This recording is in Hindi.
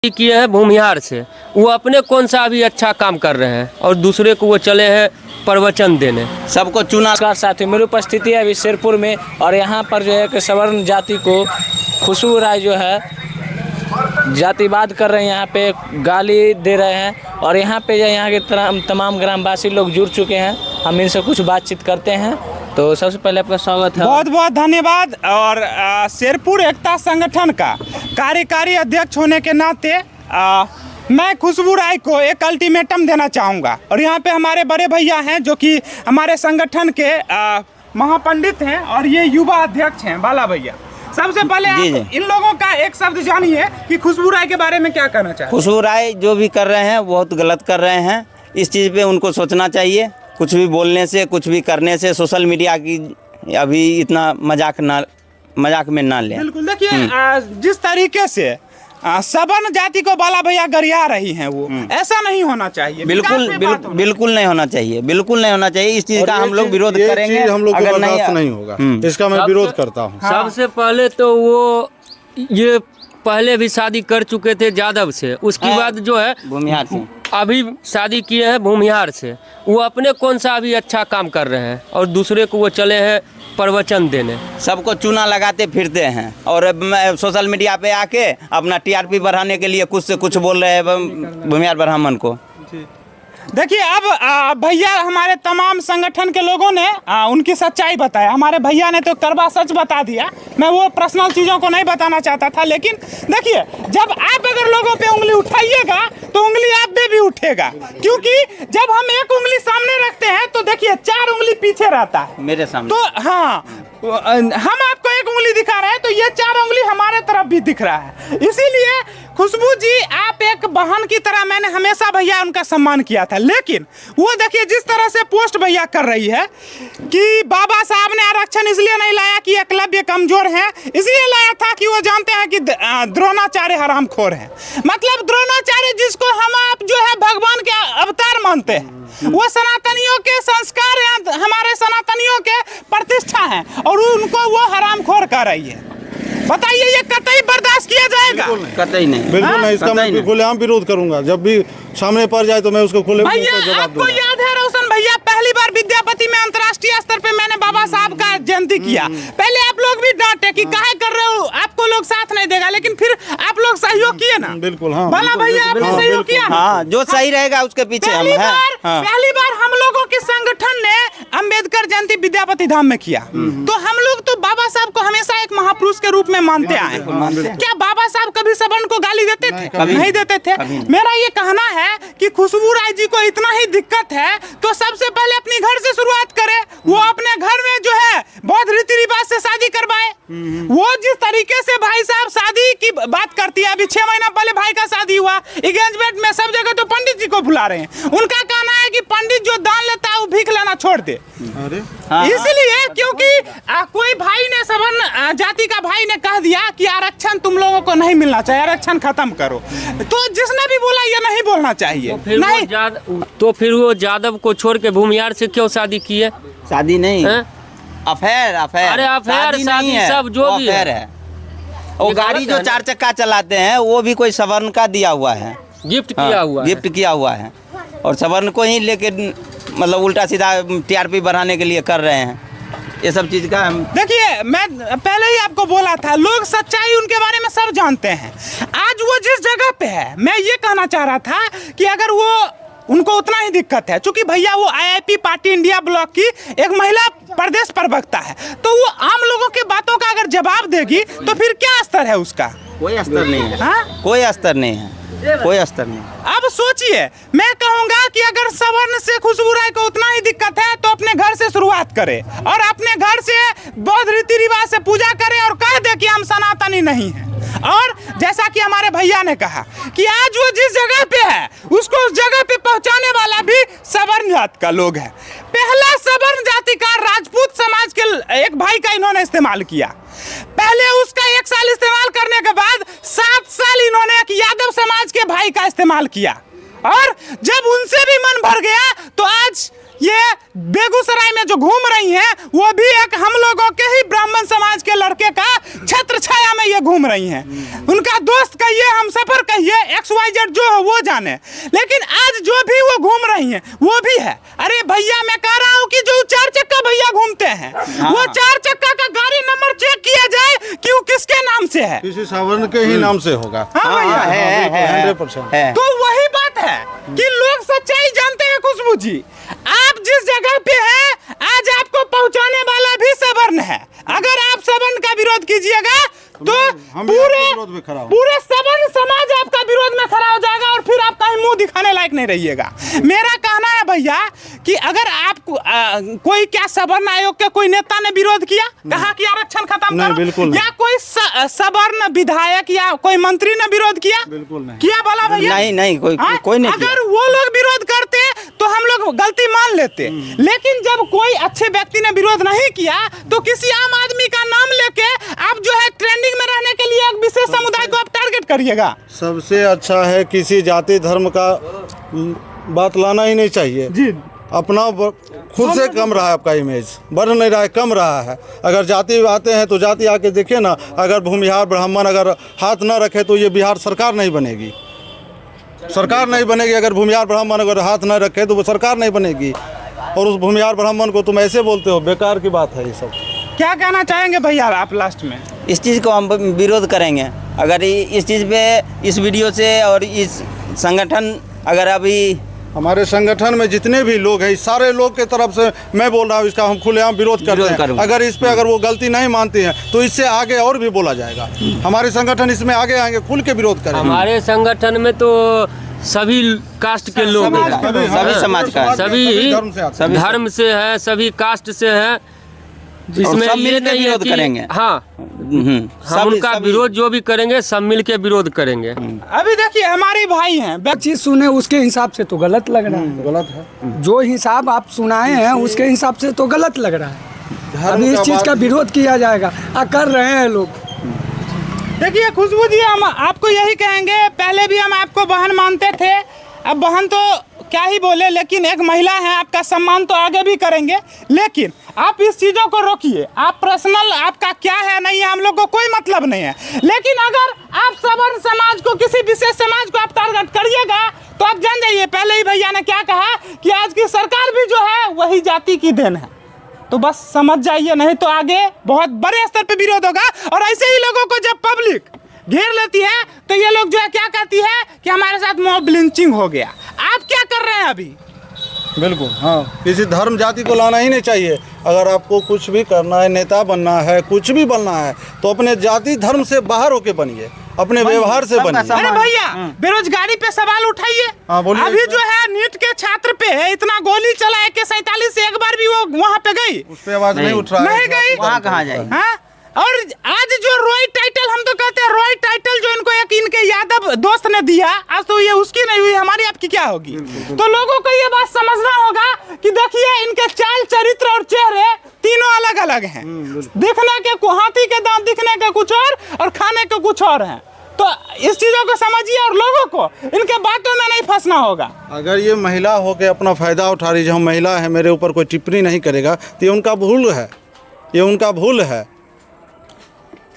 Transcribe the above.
किए हैं भूमिहार से, वो अपने कौन सा अभी अच्छा काम कर रहे हैं और दूसरे को वो चले हैं प्रवचन देने। सबको चुना। नमस्कार साथियों, मेरी उपस्थिति है अभी शेरपुर में और यहाँ पर जो है कि सवर्ण जाति को खुशबू राय जो है जातिवाद कर रहे हैं, यहाँ पे गाली दे रहे हैं और यहाँ पे जो यहाँ के तमाम ग्रामवासी लोग जुड़ चुके हैं। हम इनसे कुछ बातचीत करते हैं। तो सबसे पहले आपका स्वागत है। बहुत बहुत धन्यवाद। और शेरपुर एकता संगठन का कार्यकारी अध्यक्ष होने के नाते मैं खुशबू राय को एक अल्टीमेटम देना चाहूँगा। और यहाँ पे हमारे बड़े भैया हैं जो कि हमारे संगठन के महापंडित हैं और ये युवा अध्यक्ष हैं बाला भैया। सबसे पहले आप इन लोगों का एक शब्द जानिए कि खुशबू राय के बारे में क्या कहना चाहिए। खुशबू राय जो भी कर रहे हैं बहुत गलत कर रहे हैं। इस चीज़ पे उनको सोचना चाहिए। कुछ भी बोलने से, कुछ भी करने से सोशल मीडिया की अभी इतना मजाक में ना लें। बिल्कुल, देखिए जिस तरीके से सवर्ण जाति को बाला भैया गरिया रही हैं, वो ऐसा नहीं होना चाहिए। बिल्कुल नहीं होना चाहिए, बिल्कुल नहीं होना चाहिए। इस चीज़ का हम लोग विरोध करेंगे। हम लोग अगर नहीं होगा इसका मैं विरोध करता हूँ। सबसे पहले तो वो ये पहले भी शादी कर चुके थे यादव से, उसके बाद जो है भूमिहार से अभी शादी किए हैं भूमिहार से। वो अपने कौन सा अभी अच्छा काम कर रहे हैं और दूसरे को वो चले हैं प्रवचन देने। सबको चूना लगाते फिरते हैं और सोशल मीडिया पे आके अपना टीआरपी बढ़ाने के लिए कुछ से कुछ बोल रहे हैं भूमिहार ब्राह्मण को। देखिए अब भैया हमारे तमाम संगठन के लोगों ने उनकी सच्चाई बताया। हमारे भैया ने तो करवा सच बता दिया। मैं वो पर्सनल चीज़ों को नहीं बताना चाहता था, लेकिन देखिए जब आप अगर लोगों पे उंगली उठाइएगा तो उंगली आप पे भी उठेगा, क्योंकि जब हम एक उंगली सामने रखते हैं तो देखिए 4 उंगली पीछे रहता है मेरे सामने। तो हाँ, हम आपको एक उंगली दिखा रहे हैं तो ये 4 उंगली हमारे तरफ भी दिख रहा है। इसीलिए खुशबू जी आप एक बहन की तरह, मैंने हमेशा भैया उनका सम्मान किया था, लेकिन वो देखिए जिस तरह से पोस्ट भैया कर रही है कि बाबा साहब ने आरक्षण इसलिए नहीं लाया कि एकलव्य कमजोर है, इसलिए लाया था कि वो जानते हैं कि द्रोणाचार्य हरामखोर है। मतलब द्रोणाचार्य जिसको हम आप जो है भगवान के अवतार मानते हैं, वो सनातनियों के संस्कार हैं, हमारे सनातनियों के प्रतिष्ठा है और उनको वो हरामखोर कर रही है। बताइए ये कतई बर्दाश्त किया जाएगा? कतई नहीं, बिल्कुल नहीं। इसका मैं खुलेआम विरोध करूंगा। जब भी सामने पड़ जाए तो मैं उसको खुले भैया। आपको याद है रोशन भैया, पहली बार विद्यापति में अंतर्राष्ट्रीय स्तर पे मैंने बाबा साहब का जयंती किया। पहले आप लोग भी डांटे कि काहे कर रहे हो, आपको लोग साथ नहीं देगा, लेकिन फिर आप लोग सहयोग किए ना। बिल्कुल हाँ, बाला भैया आपने सहयोग किया ना। हाँ, जो सही रहेगा उसके पीछे हम हैं। पहली बार हम लोगों के संगठन ने अम्बेडकर जयंती विद्यापति धाम में किया, तो हम लोग तो बाबा साहब को हमेशा एक महापुरुष के रूप में मानते आए। क्या बाबा साहब कभी सवर्ण को गाली देते थे? नहीं देते थे। मेरा ये कहना है कि खुशबू राय जी को इतना ही दिक्कत है तो सबसे पहले अपनी घर से शुरुआत करे। वो अपने घर में जो है बहुत रीति रिवाज से शादी करवाए। वो जिस तरीके से भाई साहब शादी की बात करती है, अभी 6 महीना पहले भाई का शादी हुआ, एंगेजमेंट में सब जगह तो पंडित जी को बुला रहे हैं। उनका कहना है कि पंडित जो दान लेता है वो भीख लेना छोड़ दे। इसलिए क्योंकि कोई भाई ने सवर्ण जाति का भाई ने कह दिया कि आरक्षण तुम लोगों को नहीं मिलना चाहिए, आरक्षण खत्म करो, तो जिसने भी बोला ये नहीं बोलना चाहिए। तो फिर वो यादव को छोड़ के भूमिहार से क्यों शादी की है? शादी नहीं, अफेयर। अरे अफेयर शादी सब जो भी है। वो गाड़ी जो 4 चक्का चलाते हैं वो भी कोई सवर्ण का दिया हुआ है, गिफ्ट किया हुआ, गिफ्ट किया हुआ है और सवर्ण को ही लेके मतलब उल्टा सीधा टीआरपी बढ़ाने के लिए कर रहे हैं। ये सब चीज़ का देखिए मैं पहले ही आपको बोला था, लोग सच्चाई उनके बारे में सब जानते हैं। आज वो जिस जगह पे है, मैं ये कहना चाह रहा था कि अगर वो उनको उतना ही दिक्कत है, चूंकि भैया वो आईआईपी पार्टी इंडिया ब्लॉक की एक महिला प्रदेश प्रवक्ता है, तो वो आम लोगों की बातों का अगर जवाब देगी तो फिर क्या स्तर है उसका? कोई स्तर नहीं है। हाँ? कोई स्तर नहीं है, कोई स्तर नहीं। अब सोचिए, मैं कहूंगा कि अगर सवर्ण से खुशबू राय को उतना ही दिक्कत है तो अपने घर से शुरुआत करे और अपने घर से बौद्ध रीति रिवाज से पूजा करे और कह दे कि हम सनातनी नहीं हैं। और जैसा कि हमारे भैया ने कहा कि आज वो जिस जगह पे है उसको उस जगह पे पहुंचाने वाला भी सवर्ण जाति का लोग है। पहला सवर्ण जाति का राजपूत समाज के एक भाई का इन्होंने इस्तेमाल किया। पहले उसका 1 साल इस्तेमाल करने के बाद 7 साल इन्होंने एक यादव समाज के भाई का इस्तेमाल किया और जब उनसे भी मन भर गया तो आज ये बेगूसराय में जो घूम रही हैं वो भी एक हम लोगों के ही ब्राह्मण समाज के लड़के का छत्र छाया में ये घूम रही हैं। उनका दोस्त कहिए, हम सफर कहिए, XYZ जो है वो जाने, लेकिन आज जो भी वो घूम रही हैं वो भी है। अरे भैया मैं कह रहा हूँ कि जो 4 चक्का भैया घूमते हैं वो 4 चक्का का गाड़ी नंबर चेक किया जाए कि वो किसके नाम से है। किसी सावर्ण के ही नाम से होगा। हाँ भैया, है 100%। तो वही बात है कि लोग सच्चाई जानते हैं। खुशबू जी, आप जिस जगह पे हैं आज आपको पहुंचाने वाला भी सवर्ण है। अगर आप सवर्ण का विरोध कीजिएगा तो हम भी आपके विरोध में खड़ा होंगे। पूरे सवर्ण समाज आपका विरोध में खड़ा हो जाएगा और फिर आप कहीं मुंह दिखाने लायक नहीं रहिएगा। मेरा कहना है भैया कि अगर आप कोई क्या सवर्ण आयोग के कोई नेता ने विरोध किया, कहा कि आरक्षण खत्म करो, बिल्कुल या कोई सवर्ण विधायक या कोई मंत्री ने विरोध किया? बिल्कुल नहीं किया बोला भैया? नहीं कोई नहीं किया। अगर वो लोग विरोध करते तो हम लोग गलती मान लेते, लेकिन जब कोई अच्छे व्यक्ति ने विरोध नहीं किया तो किसी आम आदमी का नाम लेके आप जो है ट्रेंडिंग में रहने के लिए एक विशेष समुदाय को आप टारगेट करिएगा। सबसे अच्छा है किसी जाति धर्म का बात लाना ही नहीं चाहिए जी। अपना खुद से कम रहा है, आपका इमेज बढ़ नहीं रहा है, कम रहा है। अगर जाति आते हैं तो जाति आके देखिए ना, अगर भूमिहार ब्राह्मण अगर हाथ न रखे तो ये बिहार सरकार नहीं बनेगी, सरकार नहीं बनेगी। अगर भूमिहार ब्राह्मण अगर हाथ न रखे तो वो सरकार नहीं बनेगी। और उस भूमिहार ब्राह्मण को तुम ऐसे बोलते हो, बेकार की बात है ये सब। क्या कहना चाहेंगे भैया आप लास्ट में? इस चीज़ को हम विरोध करेंगे। अगर इस चीज़ पे, इस वीडियो से और इस संगठन अगर अभी हमारे संगठन में जितने भी लोग हैं, इस सारे लोग के तरफ से मैं बोल रहा हूँ, इसका हम खुलेआम विरोध करते हैं। अगर इस पे अगर वो गलती नहीं मानती हैं तो इससे आगे और भी बोला जाएगा। हमारे संगठन इसमें आगे आएंगे, खुल के विरोध करेंगे। हमारे संगठन में तो सभी कास्ट के लोग हैं, सभी समाज का, सभी सभी धर्म से है, सभी कास्ट से है। इसमें सब ये मिलकर नहीं है विरोध कि करेंगे। हाँ, हम उनका विरोध जो भी करेंगे सब मिल के विरोध करेंगे। अभी देखिए हमारे भाई हैं, चीज सुने उसके हिसाब से तो गलत लग रहा है। गलत है। जो हिसाब आप सुनाए हैं उसके हिसाब से तो गलत लग रहा है। अभी इस चीज का विरोध किया जाएगा, कर रहे हैं लोग। देखिए खुशबू जी, हम आपको यही कहेंगे, पहले भी हम आपको बहन मानते थे, अब बहन तो क्या ही बोले, लेकिन एक महिला है, आपका सम्मान तो आगे भी करेंगे, लेकिन आप इस चीज़ों को रोकिए। आप पर्सनल आपका क्या है नहीं है हम लोग को कोई मतलब नहीं है, लेकिन अगर आप सवर्ण समाज को, किसी विशेष समाज को आप टारगेट करिएगा तो आप जान जाइए, पहले ही भैया ने क्या कहा कि आज की सरकार भी जो है वही जाति की देन है। तो बस समझ जाइए, नहीं तो आगे बहुत बड़े स्तर पे विरोध होगा। और ऐसे ही लोगों को जब पब्लिक घेर लेती है तो ये लोग जो है क्या कहती है कि हमारे साथ मॉब लिंचिंग हो गया। आप क्या कर रहे हैं अभी? बिल्कुल हाँ, किसी धर्म जाति को लाना ही नहीं चाहिए। अगर आपको कुछ भी करना है, नेता बनना है, कुछ भी बनना है, तो अपने जाति धर्म से बाहर होके बनिए, अपने व्यवहार से बनिए। अरे भैया बेरोजगारी पे सवाल उठाइए। अभी जो है नीट के छात्र पे इतना गोली चला है कि 47 से एक बार भी वो वहाँ पे गई, उस पे आवाज नहीं उठ रहा है, नहीं गई, वहाँ कहाँ जाए। हाँ? और आज जो रॉय टाइटल, हम तो कहते हैं रॉय टाइटल जो इनको एक इनके यादव दोस्त ने दिया, आज तो ये उसकी नहीं हुई, हमारी आपकी क्या होगी? तो लोगों को ये बात समझना होगा कि देखिए इनके चाल चरित्र और चेहरे तीनों अलग अलग हैं। दिखने के हाथी के दांत दिखने के कुछ और खाने के कुछ और हैं। तो इस चीजों को समझिए और लोगों को इनके बातों में नहीं फंसना होगा। अगर ये महिला होके अपना फायदा उठा रही है, हम महिला है, मेरे ऊपर कोई टिप्पणी नहीं करेगा, तो ये उनका भूल है, ये उनका भूल है।